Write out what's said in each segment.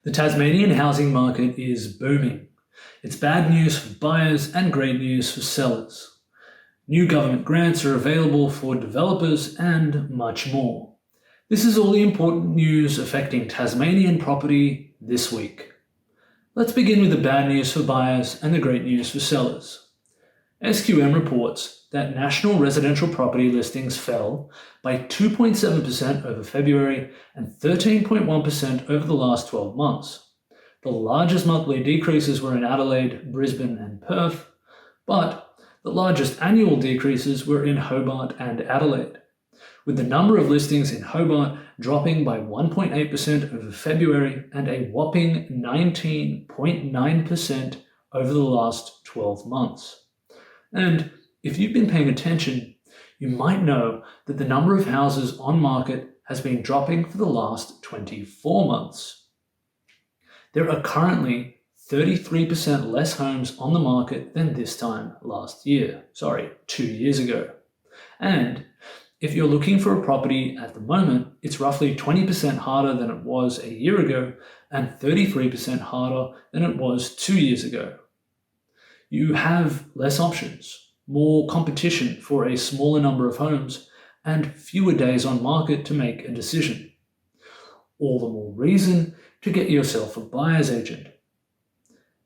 The Tasmanian housing market is booming. It's bad news for buyers and great news for sellers. New government grants are available for developers and much more. This is all the important news affecting Tasmanian property this week. Let's begin with the bad news for buyers and the great news for sellers. SQM reports that national residential property listings fell by 2.7% over February and 13.1% over the last 12 months. The largest monthly decreases were in Adelaide, Brisbane and Perth, but the largest annual decreases were in Hobart and Adelaide, with the number of listings in Hobart dropping by 1.8% over February and a whopping 19.9% over the last 12 months. And if you've been paying attention, you might know that the number of houses on market has been dropping for the last 24 months. There are currently 33% less homes on the market than this time last year. 2 years ago. And if you're looking for a property at the moment, it's roughly 20% harder than it was a year ago and 33% harder than it was 2 years ago. You have less options, more competition for a smaller number of homes, and fewer days on market to make a decision. All the more reason to get yourself a buyer's agent.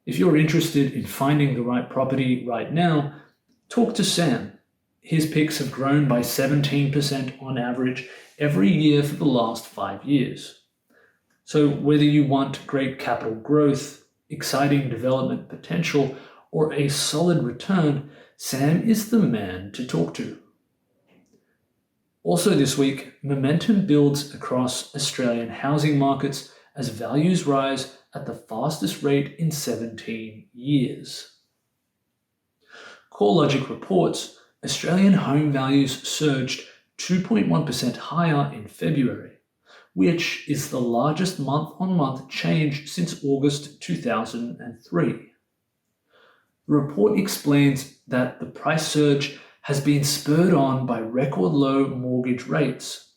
If you're interested in finding the right property right now, talk to Sam. His picks have grown by 17% on average every year for the last 5 years. So whether you want great capital growth, exciting development potential, or a solid return, Sam is the man to talk to. Also this week, momentum builds across Australian housing markets as values rise at the fastest rate in 17 years. CoreLogic reports Australian home values surged 2.1% higher in February, which is the largest month-on-month change since August 2003. The report explains that the price surge has been spurred on by record low mortgage rates,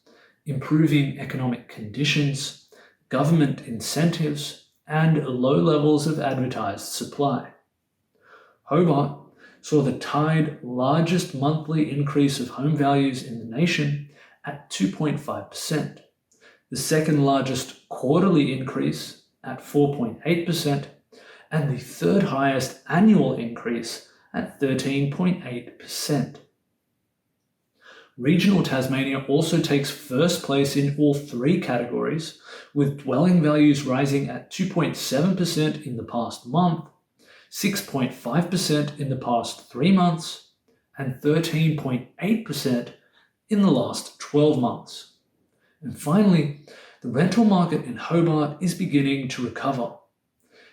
improving economic conditions, government incentives, and low levels of advertised supply. Hobart saw the tied largest monthly increase of home values in the nation at 2.5%, the second largest quarterly increase at 4.8%, and the third highest annual increase at 13.8%. Regional Tasmania also takes first place in all three categories, with dwelling values rising at 2.7% in the past month, 6.5% in the past 3 months, and 13.8% in the last 12 months. And finally, the rental market in Hobart is beginning to recover.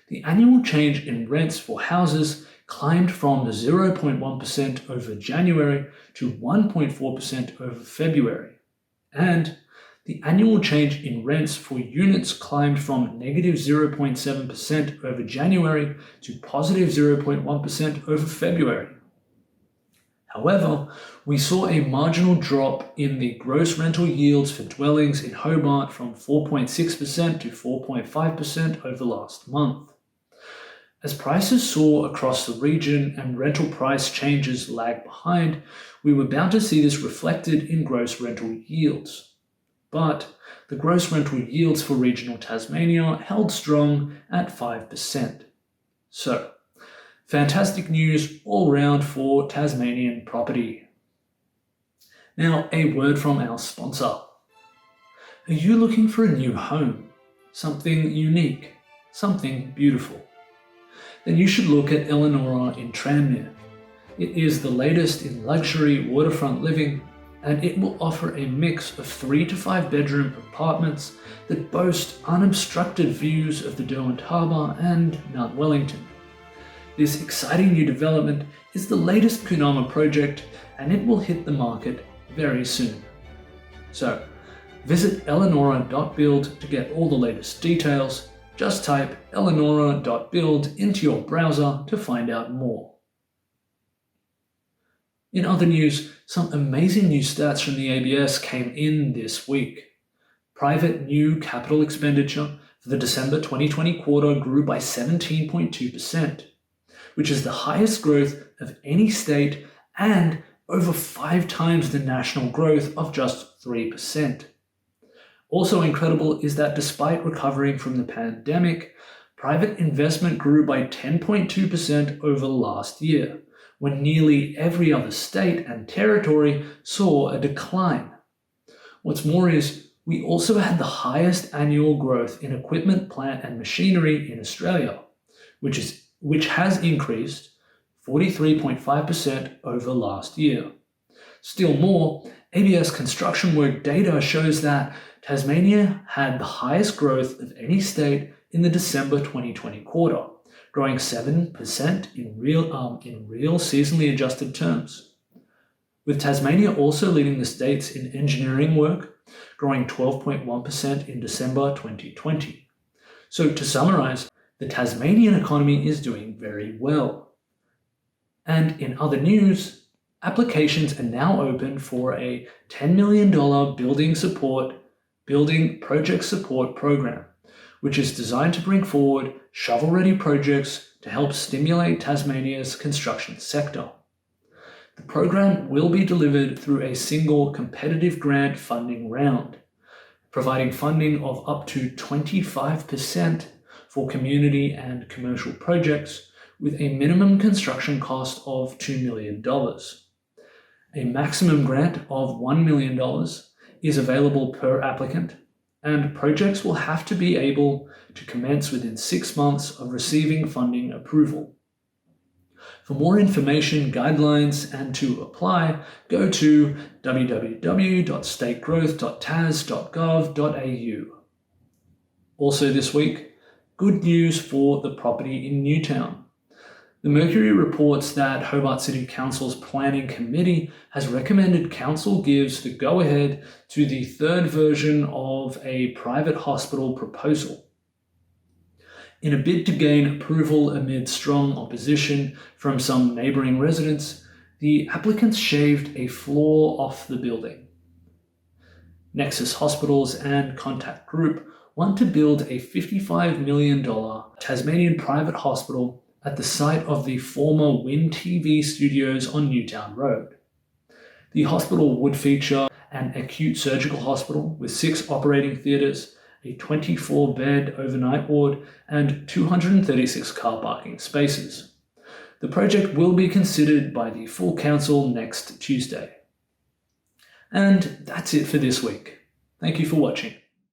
The annual change in rents for houses climbed from 0.1% over January to 1.4% over February, and the annual change in rents for units climbed from negative 0.7% over January to positive 0.1% over February. However, we saw a marginal drop in the gross rental yields for dwellings in Hobart from 4.6% to 4.5% over last month. As prices soar across the region and rental price changes lag behind, we were bound to see this reflected in gross rental yields. But the gross rental yields for regional Tasmania held strong at 5%. So, fantastic news all round for Tasmanian property. Now, a word from our sponsor. Are you looking for a new home? Something unique? Something beautiful? Then you should look at Eleonora in Tranmere. It is the latest in luxury waterfront living, and it will offer a mix of 3 to 5 bedroom apartments that boast unobstructed views of the Derwent Harbour and Mount Wellington. This exciting new development is the latest Kunama project, and it will hit the market very soon. So, visit eleonora.build to get all the latest details. Just type eleonora.build into your browser to find out more. In other news, some amazing new stats from the ABS came in this week. Private new capital expenditure for the December 2020 quarter grew by 17.2%, which is the highest growth of any state and over 5 times the national growth of just 3%. Also incredible is that despite recovering from the pandemic, private investment grew by 10.2% over last year, when nearly every other state and territory saw a decline. What's more is, we also had the highest annual growth in equipment, plant and machinery in Australia, which has increased 43.5% over last year. Still more, ABS construction work data shows that Tasmania had the highest growth of any state in the December 2020 quarter, growing 7% in real seasonally adjusted terms, with Tasmania also leading the states in engineering work, growing 12.1% in December 2020. So to summarize, the Tasmanian economy is doing very well. And in other news, applications are now open for a $10 million building project support program, which is designed to bring forward shovel-ready projects to help stimulate Tasmania's construction sector. The program will be delivered through a single competitive grant funding round, providing funding of up to 25% for community and commercial projects with a minimum construction cost of $2 million. A maximum grant of $1 million is available per applicant, and projects will have to be able to commence within 6 months of receiving funding approval. For more information, guidelines, and to apply, go to www.stategrowth.tas.gov.au. Also this week, good news for the property in Newtown. The Mercury reports that Hobart City Council's Planning Committee has recommended Council gives the go-ahead to the third version of a private hospital proposal. In a bid to gain approval amid strong opposition from some neighbouring residents, the applicants shaved a floor off the building. Nexus Hospitals and Contact Group want to build a $55 million Tasmanian private hospital at the site of the former Win TV studios on Newtown Road. The hospital would feature an acute surgical hospital with 6 operating theatres, a 24-bed overnight ward, and 236 car parking spaces. The project will be considered by the full council next Tuesday. And that's it for this week. Thank you for watching.